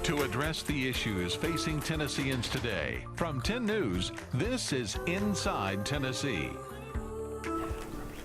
To address the issues facing Tennesseans today, from 10 News, this is Inside Tennessee.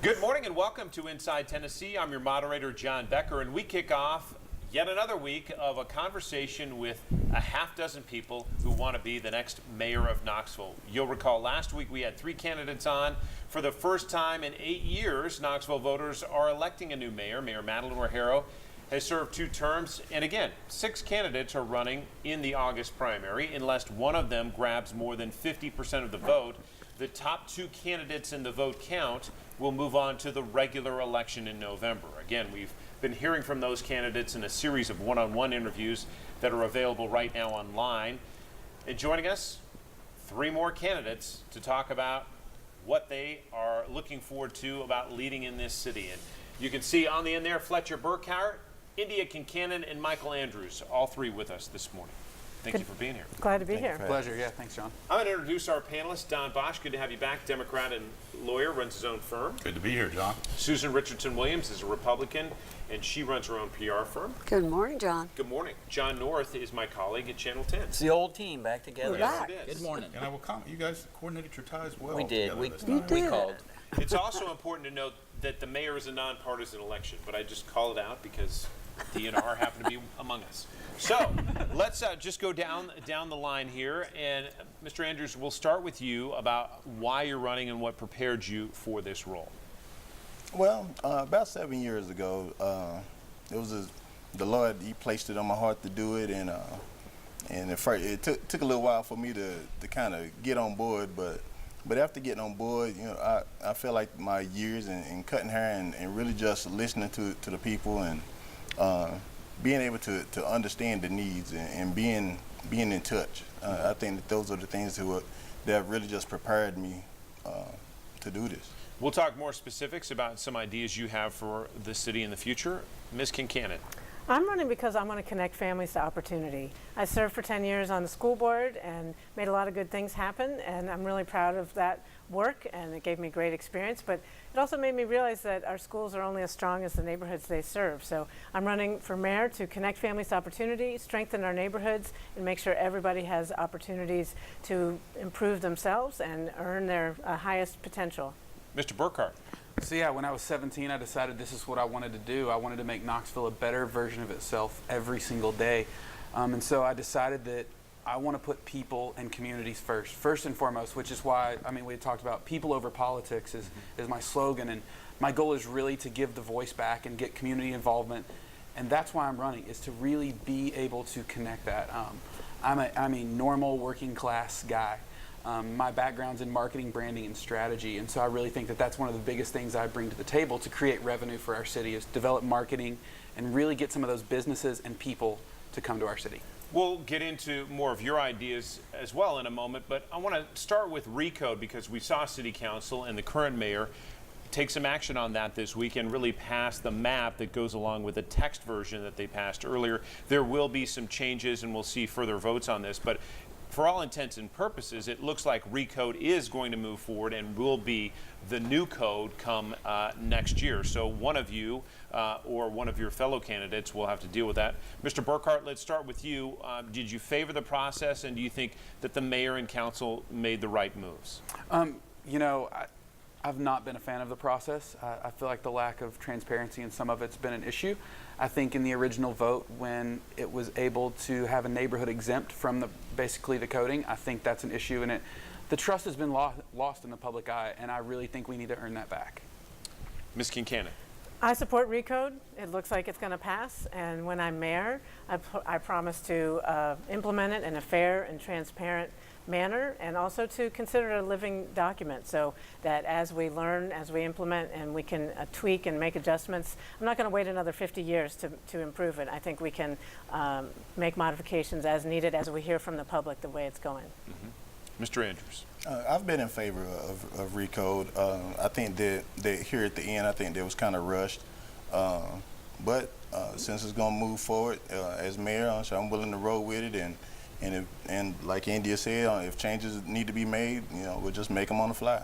Good morning and welcome to Inside Tennessee. I'm your moderator, John Becker, and we kick off yet another week of a conversation with a half dozen people who want to be the next mayor of Knoxville. You'll recall last week we had 3 candidates on. For the first time in 8 years, Knoxville voters are electing a new mayor. Mayor Madeline O'Hara has served 2 terms, and again, 6 candidates are running in the August primary. Unless one of them grabs more than 50% of the vote, the top 2 candidates in the vote count will move on to the regular election in November. Again, we've been hearing from those candidates in a series of one-on-one interviews that are available right now online. And joining us, 3 more candidates to talk about what they are looking forward to about leading in this city. And you can see on the end there, Fletcher, Burkhardt, Indya, Kincannon, and Michael Andrews, all 3 with us this morning. Thank you for being here. Glad to be here. Pleasure, yeah, thanks, John. I'm going to introduce our panelists. Don Bosch, good to have you back. Democrat and lawyer, runs his own firm. Good to be here, John. Susan Richardson-Williams is a Republican, and she runs her own PR firm. Good morning, John. Good morning. John North is my colleague at Channel 10. It's the old team back together. We're back. Good morning. And I will comment, you guys coordinated your ties well. We did. together We, this time. we called. It's also important to note that the mayor is a nonpartisan election, but I just call it out because DNR happened to be among us. So let's just go down the line here, and Mr. Andrews, we'll start with you about why you're running and what prepared you for this role. Well, about 7 years ago, it was the Lord. He placed it on my heart to do it, and at first it took a little while for me to kind of get on board, but after getting on board, you know, I felt like my years in cutting hair and really just listening to the people and being able to understand the needs and being in touch. I think that those are the things that have really just prepared me to do this. We'll talk more specifics about some ideas you have for the city in the future. Ms. Kincannon. I'm running because I want to connect families to opportunity. I served for 10 years on the school board and made a lot of good things happen, and I'm really proud of that work, and it gave me great experience, but it also made me realize that our schools are only as strong as the neighborhoods they serve. So I'm running for mayor to connect families to opportunity, strengthen our neighborhoods, and make sure everybody has opportunities to improve themselves and earn their highest potential. Mr. Burkhardt. So yeah, when I was 17, I decided this is what I wanted to do. I wanted to make Knoxville a better version of itself every single day. And so I decided that I want to put people and communities first and foremost, which is why, I mean, we had talked about people over politics is my slogan. And my goal is really to give the voice back and get community involvement. And that's why I'm running, is to really be able to connect that. I'm a normal working class guy. My background's in marketing, branding, and strategy, and so I really think that that's one of the biggest things I bring to the table to create revenue for our city, is develop marketing and really get some of those businesses and people to come to our city. We'll get into more of your ideas as well in a moment, but I want to start with Recode because we saw City Council and the current mayor take some action on that this week and really pass the map that goes along with the text version that they passed earlier. There will be some changes, and we'll see further votes on this, but for all intents and purposes, it looks like Recode is going to move forward and will be the new code come next year. So one of you or one of your fellow candidates will have to deal with that. Mr. Burkhardt, let's start with you. Did you favor the process, and do you think that the mayor and council made the right moves? You know, I've not been a fan of the process. I feel like the lack of transparency in some of it's been an issue. I think in the original vote, when it was able to have a neighborhood exempt from basically the coding, I think that's an issue in it. The trust has been lost in the public eye, and I really think we need to earn that back. Ms. Kincannon. I support Recode. It looks like it's going to pass, and when I'm mayor, I promise to implement it in a fair and transparent manner, and also to consider it a living document, so that as we learn, as we implement, and we can tweak and make adjustments. I'm not going to wait another 50 years to improve it. I think we can make modifications as needed as we hear from the public the way it's going. Mr. Andrews. I've been in favor of Recode. I think that here at the end, I think that was kind of rushed. But since it's going to move forward as mayor, so I'm willing to roll with it. And like Indya said, if changes need to be made, you know, we'll just make them on the fly.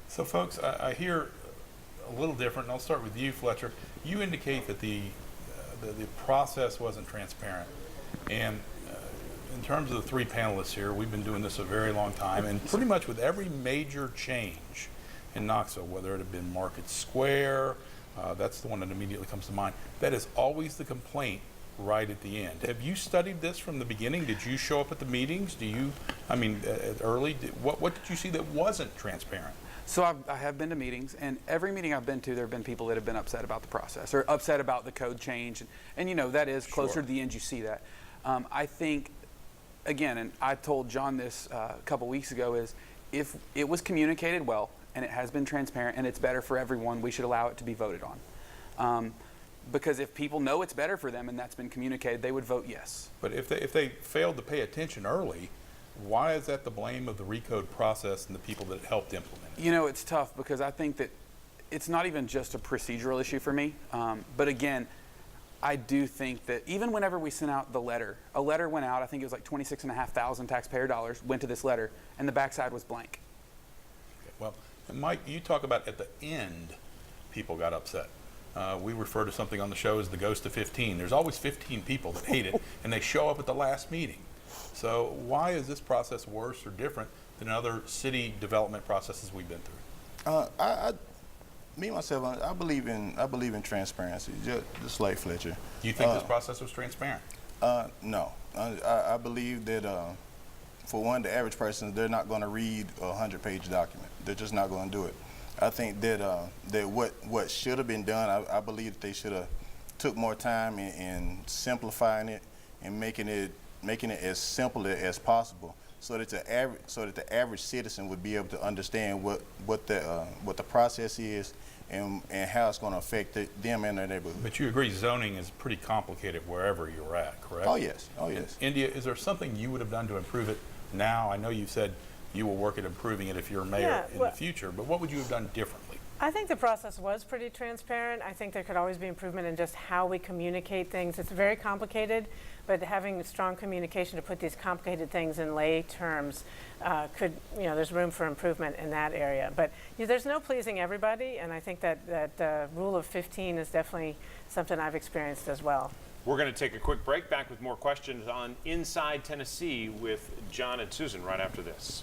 So, folks, I hear a little different, and I'll start with you, Fletcher. You indicate that the process wasn't transparent. And in terms of the three panelists here, we've been doing this a very long time, and pretty much with every major change in Knoxville, whether it had been Market Square, that's the one that immediately comes to mind, that is always the complaint right at the end. Have you studied this from the beginning? Did you show up at the meetings? Early, what did you see that wasn't transparent? So I have been to meetings, and every meeting I've been to, there have been people that have been upset about the process or upset about the code change. And you know, that is closer to the end, you see that. I think, again, and I told John this a couple weeks ago, is if it was communicated well and it has been transparent and it's better for everyone, we should allow it to be voted on. Because if people know it's better for them and that's been communicated, they would vote yes. But if they failed to pay attention early, why is that the blame of the recode process and the people that helped implement it? You know, it's tough because I think that it's not even just a procedural issue for me. But again, I do think that even whenever we sent out the letter, a letter went out, I think it was like 26,500 taxpayer dollars went to this letter, and the backside was blank. Okay, well, and Mike, you talk about at the end, people got upset. We refer to something on the show as the ghost of 15. There's always 15 people that hate it, and they show up at the last meeting. So why is this process worse or different than other city development processes we've been through? I believe in transparency, just like Fletcher. Do you think this process was transparent? No. I believe that, for one, the average person, they're not going to read a 100-page document. They're just not going to do it. I think that what should have been done, I believe that they should have took more time in simplifying it and making it as simple as possible, so that the average citizen would be able to understand what the process is and how it's going to affect them and their neighborhood. But you agree zoning is pretty complicated wherever you're at, correct? Oh yes. India, is there something you would have done to improve it now? I know you said you will work at improving it if you're mayor in the future, but what would you have done differently? I think the process was pretty transparent. I think there could always be improvement in just how we communicate things. It's very complicated, but having strong communication to put these complicated things in lay terms there's room for improvement in that area. But there's no pleasing everybody, and I think that rule of 15 is definitely something I've experienced as well. We're going to take a quick break, back with more questions on Inside Tennessee with John and Susan right after this.